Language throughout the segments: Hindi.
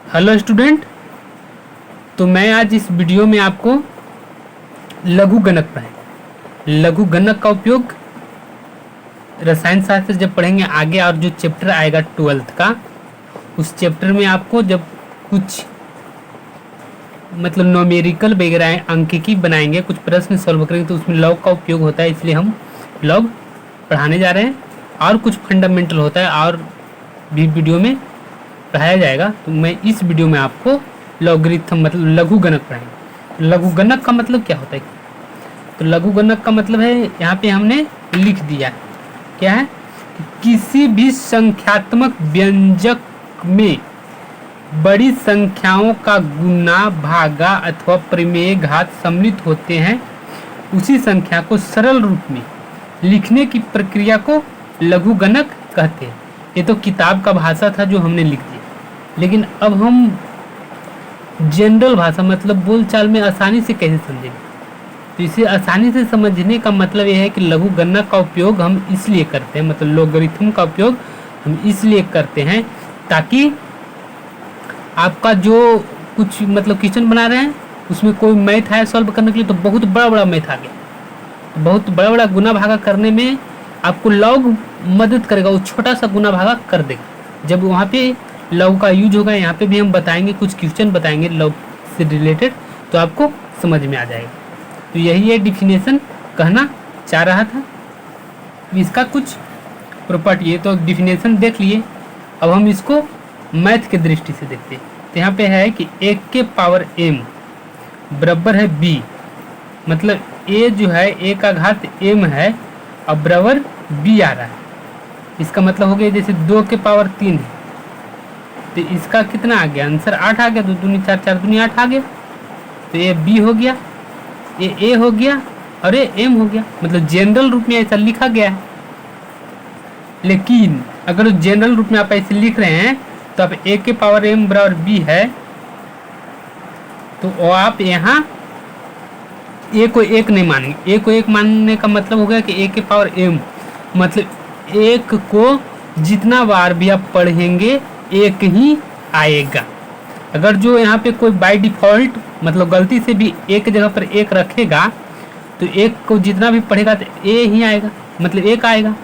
Hello student. तो मैं आज इस वीडियो में आपको लघु गणक पढ़ाएंगे। लघु गणक का उपयोग रसायन शास्त्र जब पढ़ेंगे आगे, और जो चैप्टर आएगा 12th का, उस चैप्टर में आपको जब कुछ मतलब न्यूमेरिकल वगैरह अंकिकी बनाएंगे, कुछ प्रश्न सॉल्व करेंगे, तो उसमें लॉग का उपयोग होता है। इसलिए हम लॉग पढ़ाने जा रहे हैं। और कुछ फंडामेंटल होता है और भी वीडियो में पढ़ाया जाएगा। तो मैं इस वीडियो में आपको लॉगरिथम मतलब लघु गणक पढ़ाएंगे। लघु गणक का मतलब क्या होता है? तो लघु गणक का मतलब है, यहाँ पे हमने लिख दिया है, क्या है कि किसी भी संख्यात्मक व्यंजक में बड़ी संख्याओं का गुना, भागा अथवा परिमेय घात सम्मिलित होते हैं, उसी संख्या को सरल रूप में लिखने की प्रक्रिया को लघु गणक कहते हैं। ये तो किताब का भाषा था जो हमने लिख दिया, लेकिन अब हम जनरल भाषा मतलब बोलचाल में आसानी से कैसे समझेंगे। तो इसे आसानी से समझने का मतलब यह है कि लघु गणक का उपयोग हम इसलिए करते हैं, मतलब लॉगरिथम का उपयोग हम इसलिए करते हैं ताकि आपका जो कुछ मतलब क्वेश्चन बना रहे हैं उसमें कोई मैथ है सॉल्व करने के लिए, तो बहुत बड़ा बड़ा मैथ आ गया, तो बहुत बड़ा बड़ा गुना भागा करने में आपको लॉग मदद करेगा। वो छोटा सा गुना भागा कर देगा। जब वहाँ पे लॉग का यूज होगा, यहाँ पे भी हम बताएंगे, कुछ क्वेश्चन बताएंगे लॉग से रिलेटेड, तो आपको समझ में आ जाएगा। तो यही है डिफिनेशन कहना चाह रहा था। इसका कुछ प्रॉपर्टी है, तो डिफिनेशन देख लिए। अब हम इसको मैथ के दृष्टि से देखते हैं। तो यहाँ पे है कि 1 के पावर m बराबर है b, मतलब a जो है a का घात m है और बराबर b आ रहा है। इसका मतलब हो गया जैसे 2 के पावर 3 है, तो इसका कितना आ गया आंसर? 8 आ गया। 2 दूनी 4, 4 दूनी 8 आ गया। तो ये b हो गया, ये a हो गया और ये m हो गया। मतलब जनरल रूप में ऐसा लिखा गया है। लेकिन अगर जनरल रूप में आप ऐसे लिख रहे हैं तो आप a के पावर m बराबर b है, तो आप यहाँ a को 1 नहीं मानेंगे। a को 1 मानने का मतलब हो गया कि a के पावर m मतलब 1 को जितना बार भी आप पढ़ेंगे 1 ही आएगा। अगर जो यहाँ पे कोई बाय डिफ़ॉल्ट मतलब गलती से भी एक जगह पर 1 रखेगा, तो 1 को जितना भी पढ़ेगा तो a ही आएगा, मतलब 1 आएगा।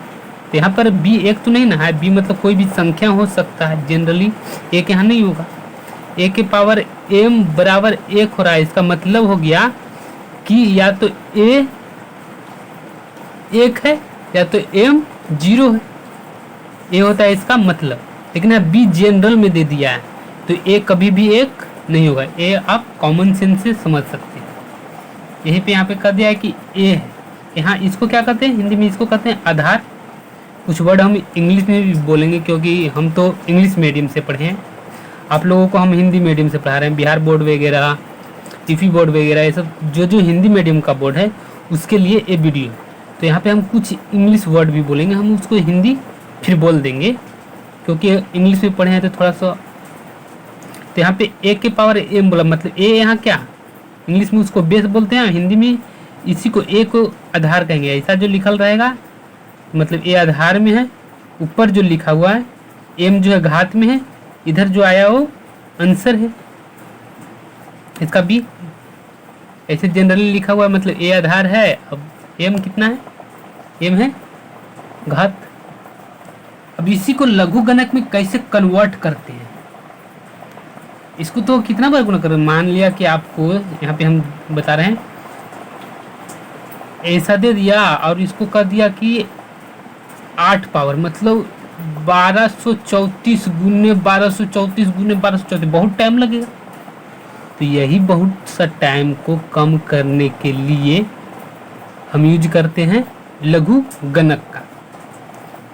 तो यहाँ पर b 1 तो नहीं ना है, b मतलब कोई भी संख्या हो सकता है, जनरली 1 यहाँ नहीं होगा। a के पावर m बराबर 1 हो रहा है, इसका मतलब हो गया कि या तो a 1 है या तो m 0 है। ये होता है इसका मतलब। लेकिन यहाँ b जनरल में दे दिया है, तो a कभी भी 1 नहीं होगा। a आप कॉमन सेंस से समझ सकते हैं। यहीं पे यहाँ पे कर दिया है कि a है। यहाँ इसको क्या कहते हैं? हिंदी में इसको कहते हैं आधार। कुछ वर्ड हम इंग्लिश में भी बोलेंगे, क्योंकि हम तो इंग्लिश मीडियम से पढ़े हैं। आप लोगों को हम हिंदी मीडियम से पढ़ा रहे हैं। बिहार बोर्ड वगैरह, यूपी बोर्ड वगैरह, ये सब जो हिंदी मीडियम का बोर्ड है उसके लिए ये वीडियो। तो यहाँ पे हम कुछ इंग्लिश वर्ड भी बोलेंगे, हम उसको हिंदी फिर बोल देंगे, क्योंकि इंग्लिश में पढ़े हैं तो थोड़ा सा। तो यहाँ पे a के पावर m बोला, मतलब a यहाँ क्या इंग्लिश में उसको बेस बोलते हैं, हिंदी में इसी को a को आधार कहेंगे। ऐसा जो लिखल रहेगा मतलब a आधार में है, ऊपर जो लिखा हुआ है m जो है घात में है, इधर जो आया वो आंसर है इसका b। ऐसे जनरली लिखा हुआ है, मतलब a आधार है, अब m कितना है? m है घात। अब इसी को लघु गणक में कैसे कन्वर्ट करते हैं, इसको तो कितना बार गुणा करें। मान लिया कि आपको यहाँ पे हम बता रहे हैं ऐसा दे दिया और इसको कर दिया कि 8 पावर मतलब 1234 गुने 1234 गुने 1234, बहुत टाइम लगेगा। तो यही बहुत सा टाइम को कम करने के लिए हम यूज करते हैं लघु गणक का।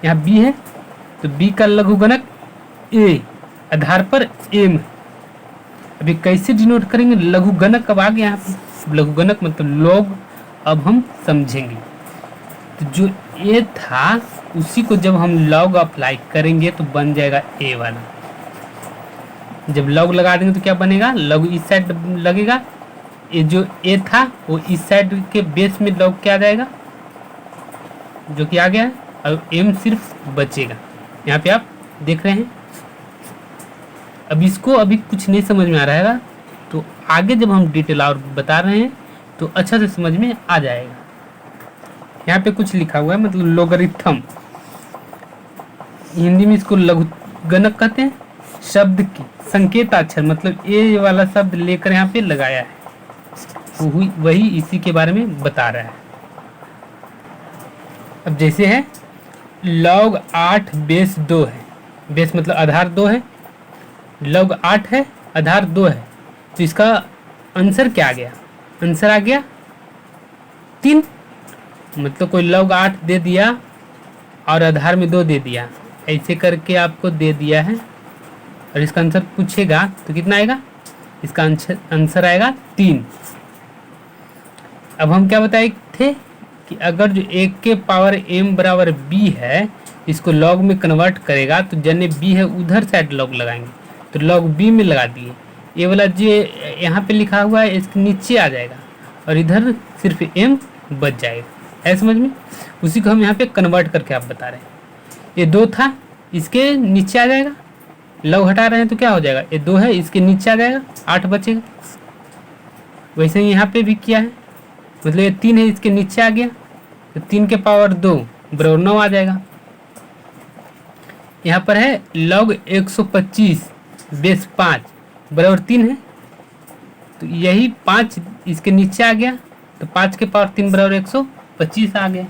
यहाँ b है तो b का लघु गणक a आधार पर m। अभी कैसे डिनोट करेंगे लघु गणक? अब आ गया यहाँ पे लघु गणक मतलब लॉग। अब हम समझेंगे। तो जो a था उसी को जब हम लॉग अप्लाई करेंगे तो बन जाएगा a वाला। जब लॉग लगा देंगे तो क्या बनेगा? लॉग इस साइड लगेगा, ये जो a था वो इस साइड के बेस में लॉग क्या आ जाएगा, जो कि आ गया, और m सिर्फ बचेगा। यहाँ पे आप देख रहे हैं अब इसको अभी कुछ नहीं समझ में आ रहा है, तो आगे जब हम डिटेल और बता रहे हैं तो अच्छा से समझ में आ जाएगा। यहाँ पे कुछ लिखा हुआ है, मतलब लोगरिथम, हिंदी में इसको लघु गणक कहते हैं। शब्द की संकेताक्षर, मतलब ए वाला शब्द लेकर यहाँ पे लगाया है, वही इसी के बारे में बता रहा है। अब जैसे है log 8 बेस 2 है, बेस मतलब आधार 2 है, log 8 है, आधार 2 है, तो इसका आंसर क्या आ गया? आंसर आ गया 3। मतलब कोई log 8 दे दिया और आधार में 2 दे दिया, ऐसे करके आपको दे दिया है, और इसका आंसर पूछेगा तो कितना आएगा? इसका आंसर आएगा 3। अब हम क्या बताए थे कि अगर जो 1 के पावर m बराबर b है, इसको log में कन्वर्ट करेगा तो जने b है उधर साइड log लगाएंगे, तो log b में लगा दिए। ये वाला जो यहाँ पे लिखा हुआ है इसके नीचे आ जाएगा और इधर सिर्फ m बच जाएगा, है समझ में? उसी को हम यहाँ पे कन्वर्ट करके आप बता रहे हैं। ये 2 था, इसके नीचे आ जाएगा, log हटा रहे हैं तो क्या हो जाएगा? ये 2 है, इसके नीचे आ जाएगा, 8 बचेगा। वैसे ही यहाँ पे भी किया है, मतलब ये 3 है, इसके नीचे आ गया, तो 3 के पावर 2 बराबर 9 आ जाएगा। यहाँ पर है log 125 बेस 5 बराबर 3 है, तो यही 5 इसके नीचे आ गया, तो 5 के पावर 3 बराबर 125 आ गया।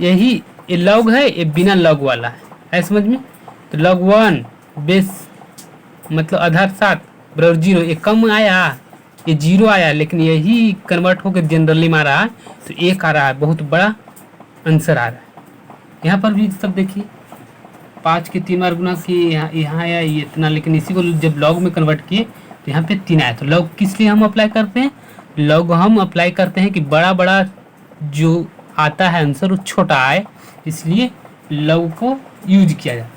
यही ये log है, ये बिना log वाला है समझ में? तो log 1 बेस मतलब आधार 7 बराबर 0, ये कम आया, ये 0 आया, लेकिन यही कन्वर्ट होकर जनरली में आ रहा है, तो 1 आ रहा है, बहुत बड़ा आंसर आ रहा है। यहाँ पर भी सब देखिए, 5 के 3 बार गुना किए, यहाँ आया ये इतना, लेकिन इसी को जब log में कन्वर्ट किए तो यहाँ पे 3 आया। तो log किस लिए हम अप्लाई करते हैं? log हम अप्लाई करते हैं कि बड़ा बड़ा जो आता है आंसर वो छोटा आए, इसलिए log को यूज किया जाता है।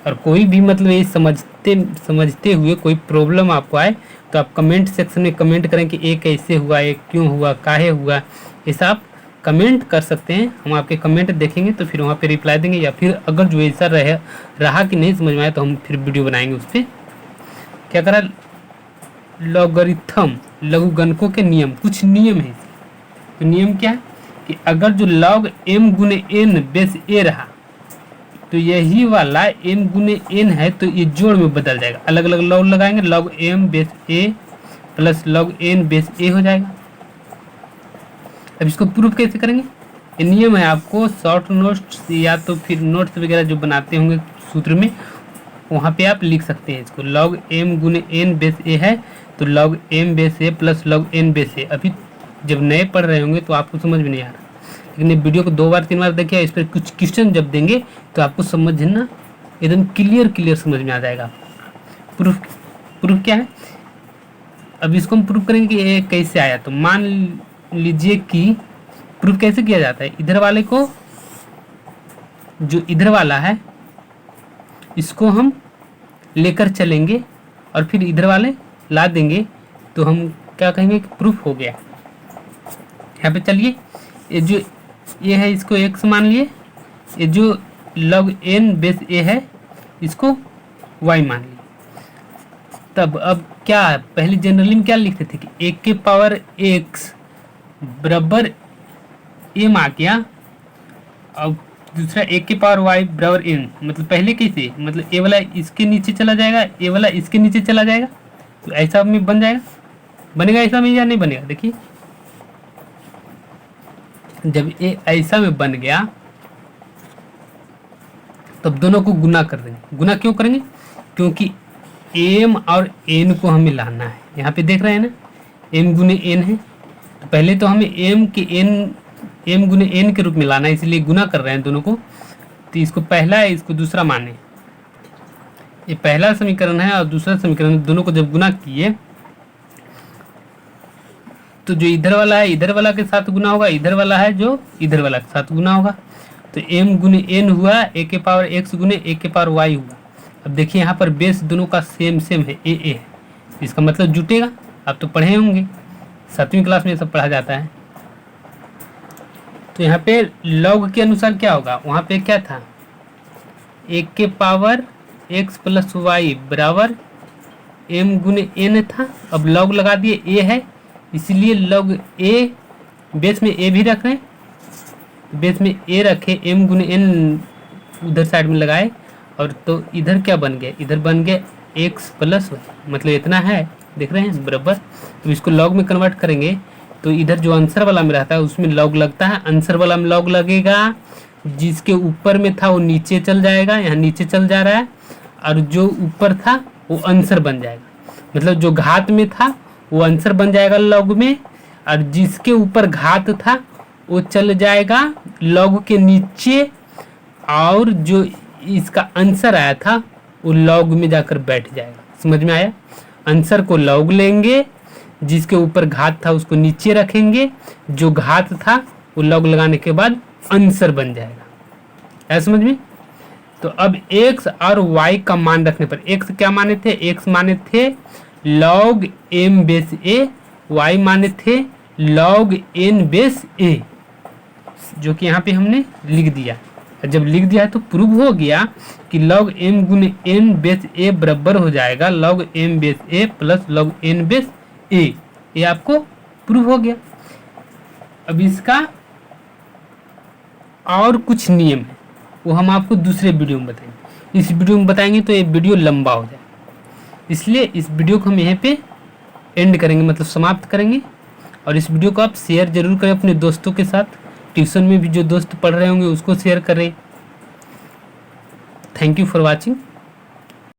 और कोई भी मतलब ये समझते हुए कोई प्रॉब्लम आपको आए तो आप कमेंट सेक्शन में कमेंट करें कि ये कैसे हुआ, ये क्यों हुआ, काहे हुआ, ऐसा आप कमेंट कर सकते हैं। हम आपके कमेंट देखेंगे तो फिर वहाँ पे रिप्लाई देंगे, या फिर अगर जो ऐसा रहा कि नहीं समझ में आया तो हम फिर वीडियो बनाएंगे उस पर। क्या करा? लॉगरिथम, लघु गणकों के नियम, कुछ नियम है। तो नियम क्या है कि अगर जो log m गुने n बेस a रहा, तो यही वाला m गुने n है, तो ये जोड़ में बदल जाएगा। अलग अलग log लगाएंगे, log m base a plus log n base a हो जाएगा। अब इसको प्रूफ कैसे करेंगे? ये नियम है, आपको शॉर्ट नोट्स या तो फिर नोट्स वगैरह जो बनाते होंगे सूत्र में, वहाँ पे आप लिख सकते हैं इसको। log m गुने n बेस a है, तो log m base a plus log n base a। अभी जब नए पढ़ रहे होंगे तो आपको समझ में नहीं आ रहा, लेकिन ये वीडियो को 2 बार 3 बार देखिए, इस पर कुछ क्वेश्चन जब देंगे तो आपको समझना एकदम क्लियर समझ में आ जाएगा। प्रूफ क्या है? अब इसको हम प्रूफ करेंगे कि ये कैसे आया। तो मान लीजिए कि प्रूफ कैसे किया जाता है, इधर वाले को, जो इधर वाला है इसको हम लेकर चलेंगे और फिर इधर वाले ला देंगे, तो हम क्या कहेंगे कि प्रूफ हो गया। यहाँ पे चलिए, ये जो ये है इसको x मान लिए, ये जो log n बेस a है इसको y मान लिए। तब अब क्या, पहले जनरली में क्या लिखते थे कि 1 के पावर x बराबर m आ गया, और दूसरा 1 के पावर y बराबर n। मतलब पहले कैसे, मतलब a वाला इसके नीचे चला जाएगा, a वाला इसके नीचे चला जाएगा, तो ऐसा में बन जाएगा, बनेगा ऐसा में या नहीं बनेगा? देखिए, जब ये ऐसा में बन गया तब दोनों को गुना कर देंगे। गुना क्यों करेंगे? क्योंकि m और n को हमें लाना है। यहाँ पे देख रहे हैं ना, m गुने n है, तो पहले तो हमें m गुने n के रूप में लाना है, इसलिए गुना कर रहे हैं दोनों को। तो इसको पहला है, इसको दूसरा माने, ये पहला समीकरण है और दूसरा समीकरण, दोनों को जब गुना किए तो जो इधर वाला है इधर वाला के साथ गुना होगा, इधर वाला है जो इधर वाला के साथ गुना होगा, तो m गुने n हुआ, a के पावर x गुने a के पावर y हुआ। अब देखिए यहाँ पर बेस दोनों का सेम है, a है, इसका मतलब जुटेगा। आप तो पढ़े होंगे, 7वीं क्लास में सब पढ़ा जाता है। तो यहाँ पे log के अनुसार क्या होगा, वहाँ पे क्या था, 1 के पावर एक्स प्लस वाई बराबर एम गुने एन था। अब लॉग लगा दिए, ए है इसलिए लॉग ए, बेस में ए भी रख रहे हैं, बेस में ए रखे, एम गुने एन उधर साइड में लगाए, और तो इधर क्या बन गया, इधर बन गया एक्स प्लस वाई, मतलब इतना है, देख रहे हैं बराबर। तो इसको लॉग में कन्वर्ट करेंगे तो इधर जो आंसर वाला में रहता है उसमें लॉग लगता है, आंसर वाला में लॉग लगेगा, जिसके ऊपर में था वो नीचे चल जाएगा, यहाँ नीचे चल जा रहा है, और जो ऊपर था वो आंसर बन जाएगा, मतलब जो घात में था वो आंसर बन जाएगा लॉग में, और जिसके ऊपर घात था वो चल जाएगा लॉग के नीचे, और जो इसका आंसर आया था वो लॉग में जाकर बैठ जाएगा। समझ में आया? आंसर को लॉग लेंगे, जिसके ऊपर घात था उसको नीचे रखेंगे, जो घात था वो लॉग लगाने के बाद आंसर बन जाएगा। है समझ में? तो अब x और y का मान रखने पर, x क्या माने थे, x माने थे log m base a, y माने थे log n बेस a, जो कि यहाँ पे हमने लिख दिया। जब लिख दिया है तो प्रूव हो गया कि log m गुने n बेस a बराबर हो जाएगा log m base a plus log n base a, ये आपको प्रूव हो गया। अब इसका और कुछ नियम है, वो हम आपको दूसरे वीडियो में बताएंगे। इस वीडियो में बताएंगे तो ये वीडियो लंबा हो जाए, इसलिए इस वीडियो को हम यहाँ पे एंड करेंगे, मतलब समाप्त करेंगे। और इस वीडियो को आप शेयर जरूर करें अपने दोस्तों के साथ, ट्यूशन में भी जो दोस्त पढ़ रहे होंगे उसको शेयर करें। Thank you for watching.